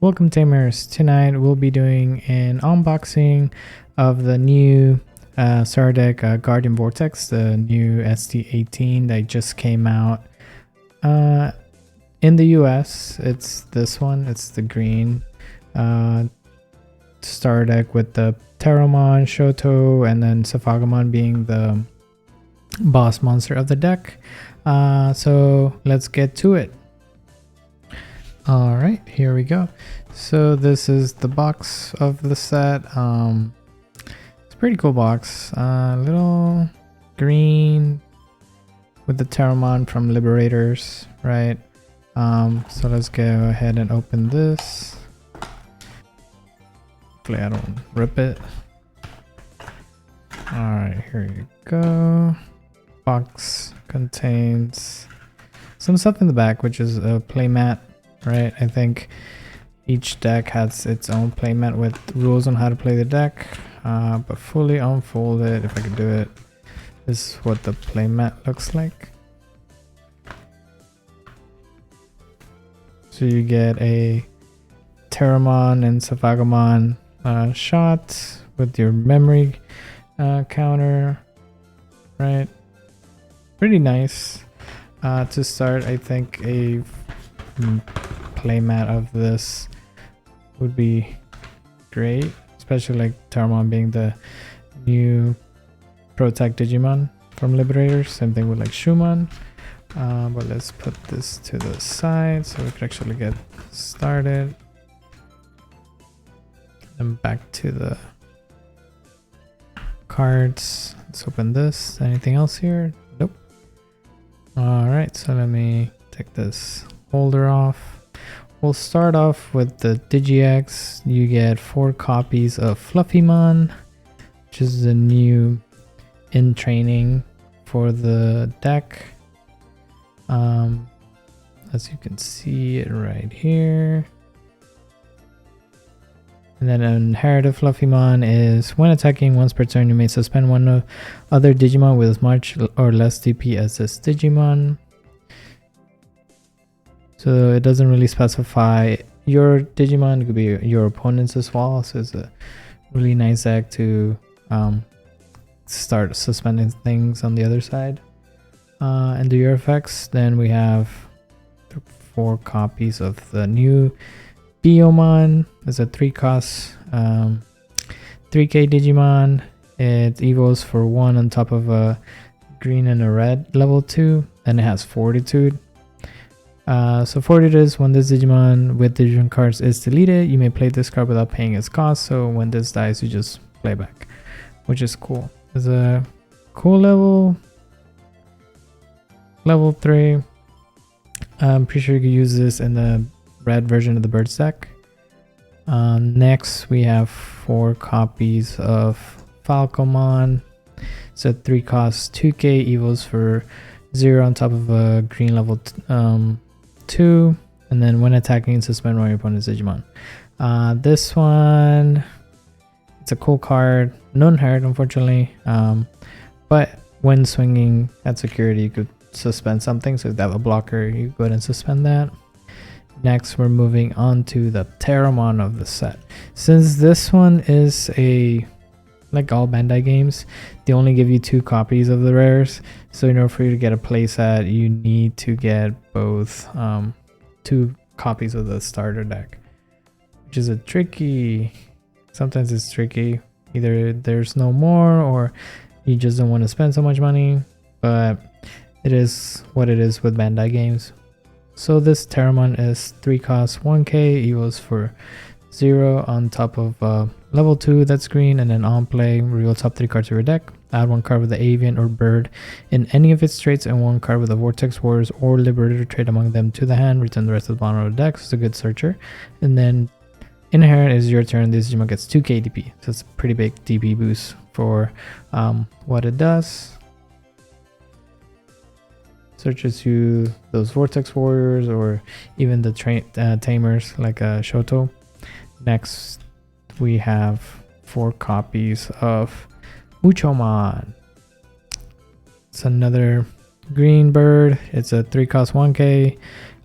Welcome Tamers. Tonight we'll be doing an unboxing of the new starter deck Guardian Vortex, the new ST-18 that just came out in the US. It's this one, it's the green starter deck with the Pteromon, Shoto, and then Safagamon being the boss monster of the deck. So let's get to it. All right, here we go. So this is the box of the set. It's a pretty cool box. Little green with the Pteromon from Liberators, right? So let's go ahead and open this. Hopefully I don't rip it. All right, here you go. Box contains some stuff in the back, which is a playmat. Right, I think each deck has its own playmat with rules on how to play the deck, but fully unfolded, if I can do it, this is what the playmat looks like. So you get a Pteromon and Safagamon shot with your memory counter, right? Pretty nice. To start, I think a playmat of this would be great, especially like Pteromon being the new Protect Digimon from Liberators. Same thing with like Shumon. But let's put this to the side so we can actually get started. And back to the cards. Let's open this. Anything else here? Nope. Alright, so let me take this holder off. We'll start off with the DigiX. You get 4 copies of Fluffymon, which is the new in training for the deck. As you can see it right here. And then an inherited Fluffymon is when attacking once per turn, you may suspend one other Digimon with as much or less DP as this Digimon. So it doesn't really specify your Digimon, it could be your opponents as well. So it's a really nice deck to start suspending things on the other side. And do your effects, then we have 4 copies of the new Pteromon. It's a 3 cost 3k Digimon. It evolves for 1 on top of a green and a red level 2, and it has Fortitude. So Fortitude is when this Digimon with Digimon cards is deleted, you may play this card without paying its cost. So when this dies, you just play back, which is cool. It's a cool level 3. I'm pretty sure you can use this in the red version of the Birds deck. Next, we have 4 copies of Falcomon. So 3 costs 2k, evils for 0 on top of a green level 2, and then when attacking, suspend one of your opponent's Digimon. This one, it's a cool card, no inherit unfortunately, but when swinging at security, you could suspend something. So if they have a blocker, you go ahead and suspend that. Next, we're moving on to the Pteromon of the set. Since this one is like all Bandai games, they only give you 2 copies of the rares. So in order for you to get a playset, you need to get both 2 copies of the starter deck, which is sometimes it's tricky. Either there's no more or you just don't want to spend so much money, but it is what it is with Bandai games. So this Pteromon is 3 costs 1k, evils for 0 on top of level 2 that's green, and then on play, reveal top 3 cards of your deck. Add 1 card with the avian or bird in any of its traits and 1 card with the Vortex Warriors or Liberator trait among them to the hand. Return the rest of the bottom of the deck. So it's a good searcher. And then inherit is your turn. This Digimon gets 2k DP. So it's a pretty big DP boost for what it does. Searches you those Vortex Warriors or even the Tamers like Shoto. Next, we have 4 copies of Pteromon. It's another green bird. It's a 3 cost 1k.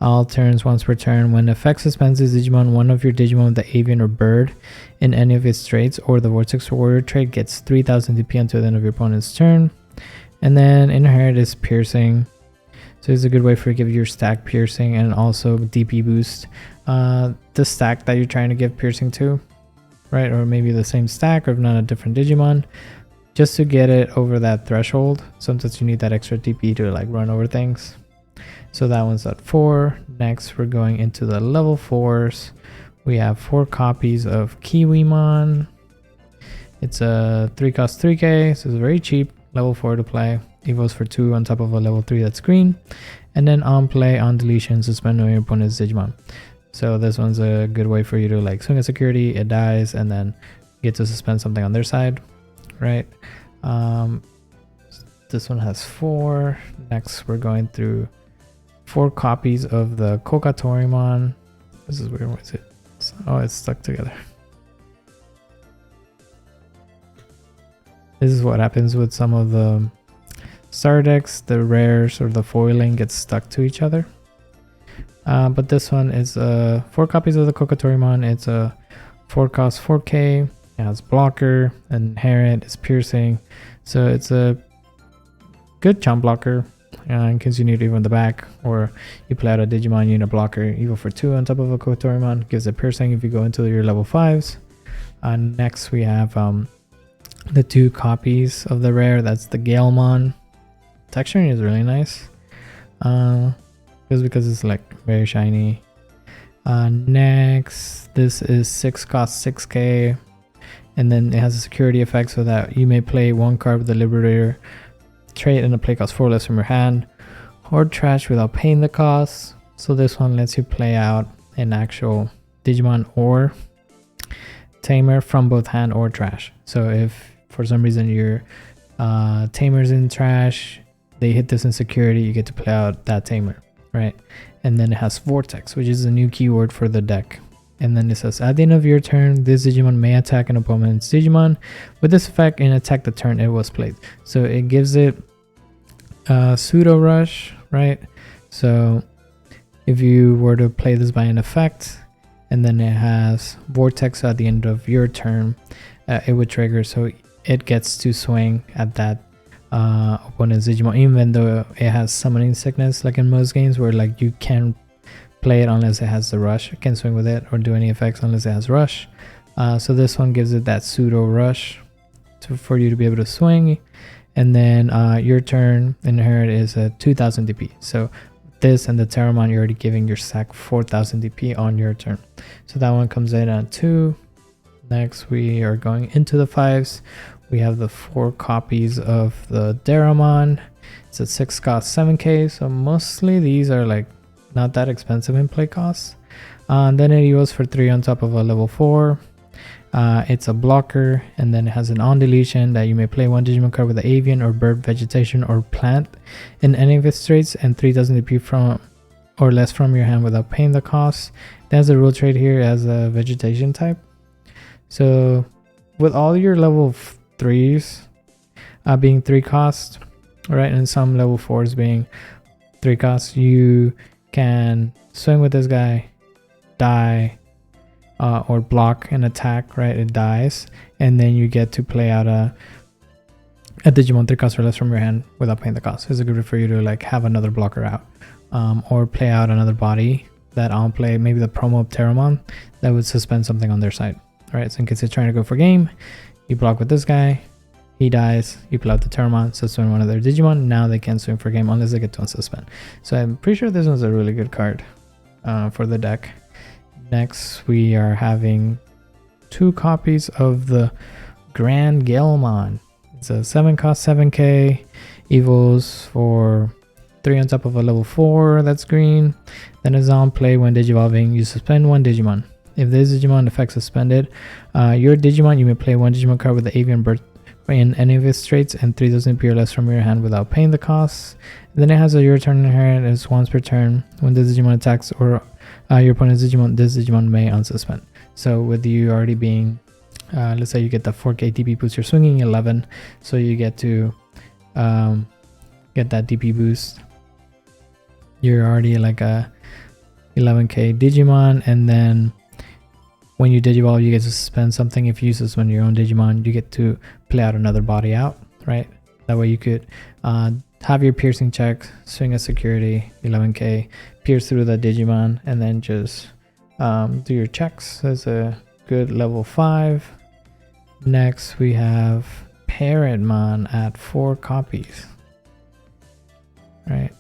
all turns once per turn. When the effect suspends this Digimon, one of your Digimon with the avian or bird in any of its traits or the Vortex warrior trait gets 3000 DP until the end of your opponent's turn. And then inherit is piercing. So it's a good way for you to give your stack piercing and also DP boost the stack that you're trying to give piercing to, right? Or maybe the same stack, or if not a different Digimon, just to get it over that threshold. Sometimes you need that extra DP to like run over things. So that one's at 4. Next, we're going into the level 4s. We have 4 copies of Kiwimon. It's a 3 cost 3k, so it's very cheap. Level 4 to play. Evos for 2 on top of a level 3 that's green. And then on play, on deletion, suspend your opponent's Digimon. So this one's a good way for you to like swing a security, it dies, and then get to suspend something on their side, right? This one has 4. Next, we're going through 4 copies of the Pteromon. This is weird. What is it? Oh, it's stuck together. This is what happens with some of the star decks. The rares or the foiling gets stuck to each other. But this one is 4 copies of the Pteromon. It's a 4 cost 4k. It has blocker, inherit, it's piercing. So it's a good chump blocker in case you need even the back, or you play out a Digimon, you need a blocker. Evil for 2 on top of a Pteromon, gives it piercing if you go into your level 5s. Next we have the 2 copies of the rare. That's the Galemon. Texturing is really nice, just because it's like very shiny. Next, this is 6 cost 6k, and then it has a security effect so that you may play 1 card with the Liberator trait and a play cost 4 less from your hand, or trash without paying the cost. So this one lets you play out an actual Digimon or Tamer from both hand or trash. So if for some reason your Tamer's in trash, they hit this in security, you get to play out that Tamer, right? And then it has Vortex, which is a new keyword for the deck. And then it says, at the end of your turn, this Digimon may attack an opponent's Digimon with this effect and attack the turn it was played. So it gives it pseudo rush, right? So if you were to play this by an effect, and then it has Vortex at the end of your turn, it would trigger, so it gets to swing at that opponent's Digimon, even though it has summoning sickness, like in most games where like you can't play it unless it has the rush. You can't swing with it or do any effects unless it has rush. So this one gives it that pseudo rush for you to be able to swing. And then your turn inherit is a 2000 DP. So this and the Pteromon, you're already giving your sack 4000 DP on your turn. So that one comes in at 2. Next, we are going into the 5s. We have the 4 copies of the Pteromon. It's at 6 cost 7k. So mostly these are like not that expensive in play costs. Then it goes for 3 on top of a level 4. It's a blocker, and then it has an on deletion that you may play 1 Digimon card with the avian or bird, vegetation, or plant in any of its traits and 3000 DP from or less from your hand without paying the cost. It has a rule trait here as a vegetation type. So with all your level 3s being 3 cost, right, and some level 4s being 3 cost, you can swing with this guy, die, or block an attack, right? It dies, and then you get to play out a Digimon 3 cost or less from your hand without paying the cost. It's a good way for you to like have another blocker out, or play out another body that on play, maybe the promo of Pteromon that would suspend something on their side, right? So in case they're trying to go for game, you block with this guy, he dies, you pull out the Pteromon, suspend one of their Digimon. Now they can swing for game unless they get to unsuspend. So I'm pretty sure this one's a really good card for the deck. Next, we are having 2 copies of the Grand Galemon. It's a 7 cost 7k, evils for 3 on top of a level 4 that's green. Then is on play when digivolving, you suspend 1 Digimon. If this Digimon effect suspended, your Digimon, you may play 1 Digimon card with the avian bird in any of its traits and 3000 DP or less from your hand without paying the costs. And then it has a your turn inherit, it's once per turn. When this Digimon attacks or your opponent's Digimon, this Digimon may unsuspend. So with you already being, let's say you get the 4k DP boost, you're swinging 11, so you get to get that DP boost. You're already like a 11k Digimon, and then when you digivolve, you get to suspend something. If you suspend your own Digimon, you get to play out another body out, right? That way you could have your piercing check, swing a security, 11k, pierce through the Digimon, and then just do your checks. That's a good level 5. Next, we have Pteromon at 4 copies. Right?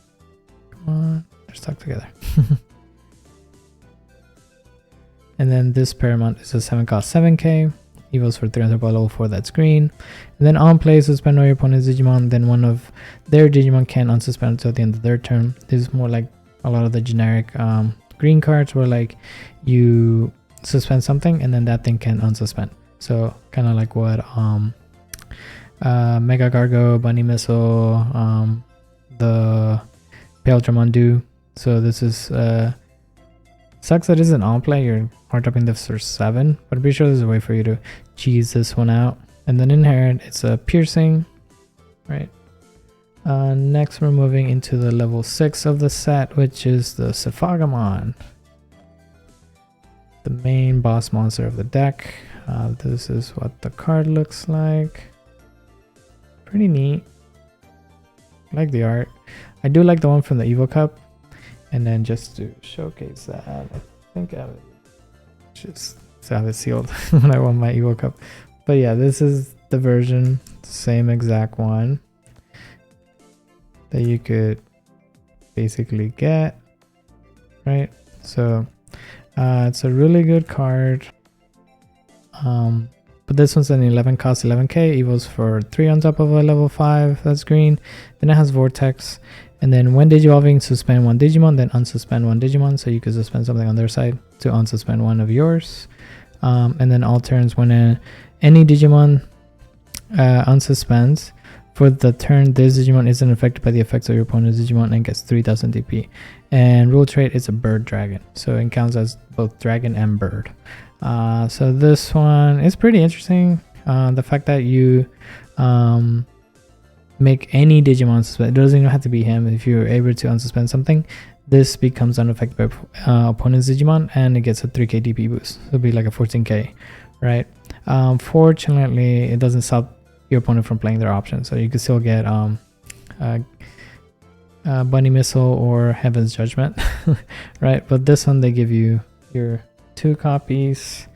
Come on, they're stuck together. And then this Pteromon is a 7 cost 7k. Evils for 300 by level 4, that's green. And then on play, suspend all your opponent's Digimon, then one of their Digimon can unsuspend until the end of their turn. This is more like a lot of the generic green cards where like you suspend something and then that thing can unsuspend. So kind of like what Mega Gargo, Bunny Missile, the Pteromon do. So this is sucks that isn't on play. You're hard dropping this for 7, but I'm pretty sure there's a way for you to cheese this one out. And then inherit, it's a piercing, right? Next we're moving into the level 6 of the set, which is the Sephagamon, the main boss monster of the deck. This is what the card looks like. Pretty neat. I like the art. I do like the one from the Evo Cup. And then just to showcase that, I think I would just have it sealed when I won my Evo Cup. But yeah, this is the version, same exact one that you could basically get, right? So it's a really good card. But this one's an 11 cost 11k, evils for 3 on top of a level 5, that's green. Then it has Vortex. And then when digivolving, suspend one Digimon, then unsuspend one Digimon. So you could suspend something on their side to unsuspend one of yours. And then all turns, when any Digimon unsuspends, for the turn this Digimon isn't affected by the effects of your opponent's Digimon and gets 3000 DP. And rule trait is a bird dragon. So it counts as both dragon and bird. So this one is pretty interesting. The fact that you make any Digimon suspend, it doesn't even have to be him. If you're able to unsuspend something, this becomes unaffected by opponent's Digimon and it gets a 3k DP boost. It'll be like a 14k, right? Fortunately, it doesn't stop your opponent from playing their options, so you can still get Bunny Missile or Heaven's Judgment, right? But this one, they give you your 2 copies.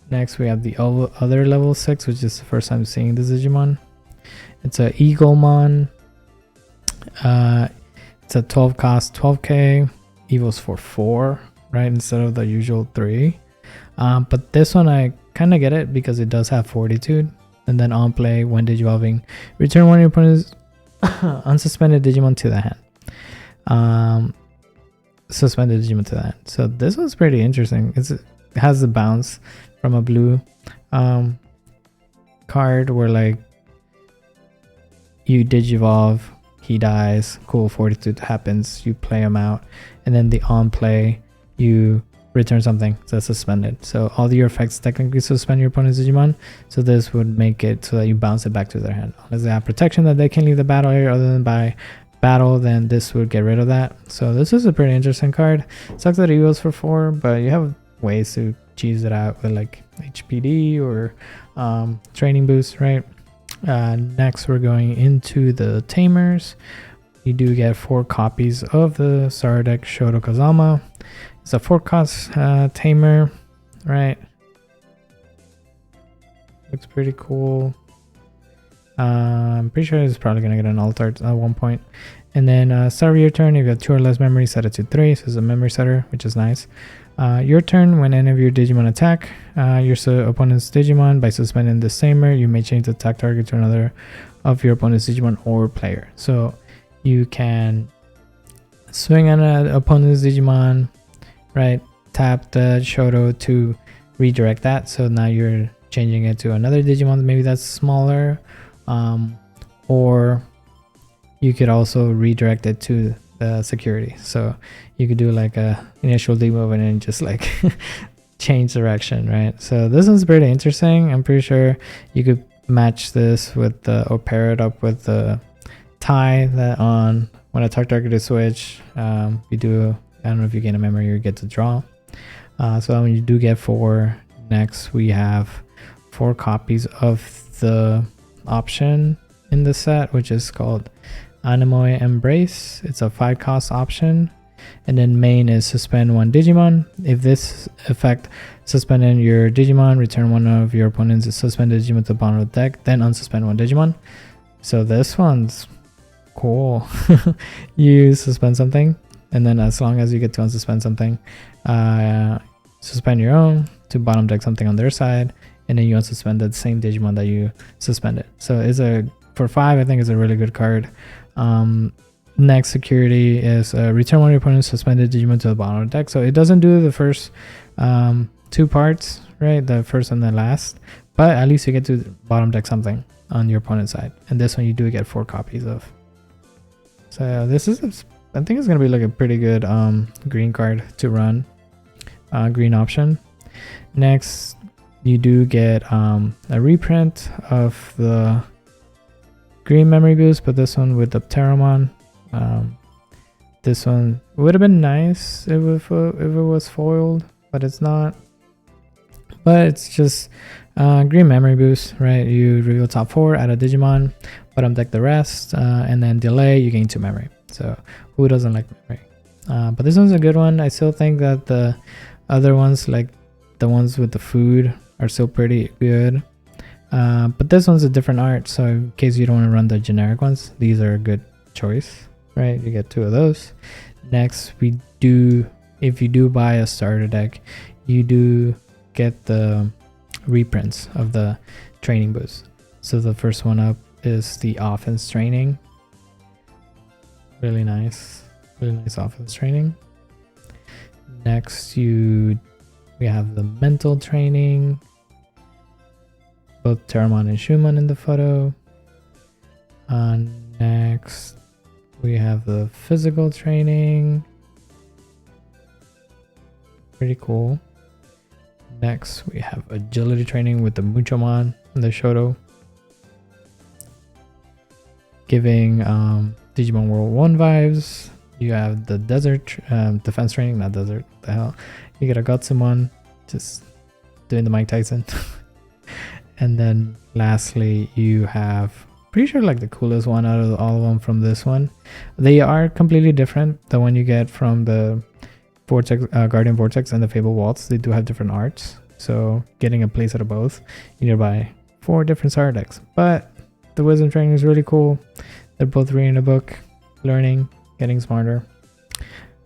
Next, we have the other level 6, which is the first time seeing this Digimon. It's a Eaglemon. It's a 12 cost 12k, evils for 4, right, instead of the usual 3. But this one I kind of get it because it does have Fortitude. And then on play, when digivolving, return one of your opponent's unsuspended Digimon to the hand. Suspended Digimon to the hand. So this one's pretty interesting. It has the bounce from a blue card where like you digivolve, he dies, cool, Fortitude happens, you play him out, and then the on play, you return something that's suspended. So all your effects technically suspend your opponent's Digimon. So this would make it so that you bounce it back to their hand. Unless they have protection that they can leave the battle area other than by battle, then this would get rid of that. So this is a pretty interesting card. Sucks that it goes for 4, but you have ways to cheese it out with like HPD or training boost, right? Next we're going into the Tamers. You do get 4 copies of the Star deck Shoto Kazama. It's a 4 cost Tamer, right? Looks pretty cool. I'm pretty sure it's probably gonna get an alt art at one point. And then start of your turn, if you have 2 or less memory, set it to 3. So it's a memory setter, which is nice. Your turn, when any of your Digimon attack your opponent's Digimon by suspending this Tamer, you may change the attack target to another of your opponent's Digimon or player. So you can swing on an opponent's Digimon, right? Tap the Shoto to redirect that. So now you're changing it to another Digimon, maybe that's smaller. Or you could also redirect it to the security. So you could do like a initial demove and then just like change direction, right? So this is pretty interesting. I'm pretty sure you could match this with the, or pair it up with the tie that on when a target is switch, you do I don't know if you gain a memory or you get to draw. So when you do get 4, next we have 4 copies of the option in the set, which is called Animoe Embrace. It's a 5 cost option. And then main is suspend 1 Digimon. If this effect suspended your Digimon, return one of your opponent's suspended Digimon to the bottom of the deck, then unsuspend 1 Digimon. So this one's cool. You suspend something, and then as long as you get to unsuspend something, suspend your own to bottom deck something on their side, and then you unsuspend the same Digimon that you suspended. So it's for 5, I think it's a really good card. Next security is return one of your opponent's suspended Digimon to the bottom of the deck. So it doesn't do the first 2 parts, right? The first and the last, but at least you get to bottom deck something on your opponent's side. And this one you do get 4 copies of. So this is, I think it's gonna be like a pretty good green card to run, green option. Next, you do get a reprint of the green memory boost, but this one with the Pteromon. This one would have been nice if it was foiled, but it's not. But it's just green memory boost, right? You reveal top 4, add a Digimon, bottom deck the rest, and then delay, you gain 2 memory. So who doesn't like memory? But this one's a good one. I still think that the other ones, like the ones with the food, are still pretty good. But this one's a different art, so in case you don't want to run the generic ones, these are a good choice, right? You get 2 of those. Next, if you do buy a starter deck, you do get the reprints of the training boost. So the first one up is the offense training. Really nice offense training. Next, we have the mental training. Both Pteromon and Shumon in the photo. Next, we have the physical training. Pretty cool. Next, we have agility training with the Muchomon and the Shoto. Giving Digimon World 1 vibes. You have the desert defense training, not desert, what the hell. You get a Gotsumon, just doing the Mike Tyson. And then lastly, you have, pretty sure like the coolest one out of all of them from this one. They are completely different. The one you get from the Vortex, Guardian Vortex and the Fable Waltz, they do have different arts. So getting a playset of both, you need to buy 4 different starter decks. But the wisdom training is really cool. They're both reading a book, learning, getting smarter.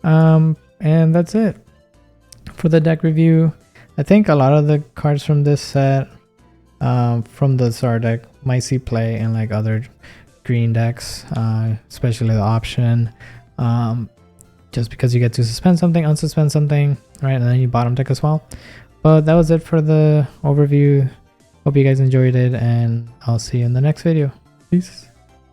And that's it for the deck review. I think a lot of the cards from this set, from the starter deck, might see play in like other green decks, especially the option, just because you get to suspend something, unsuspend something, right? And then you bottom deck as well. But that was it for the overview. Hope you guys enjoyed it, and I'll see you in the next video. Peace.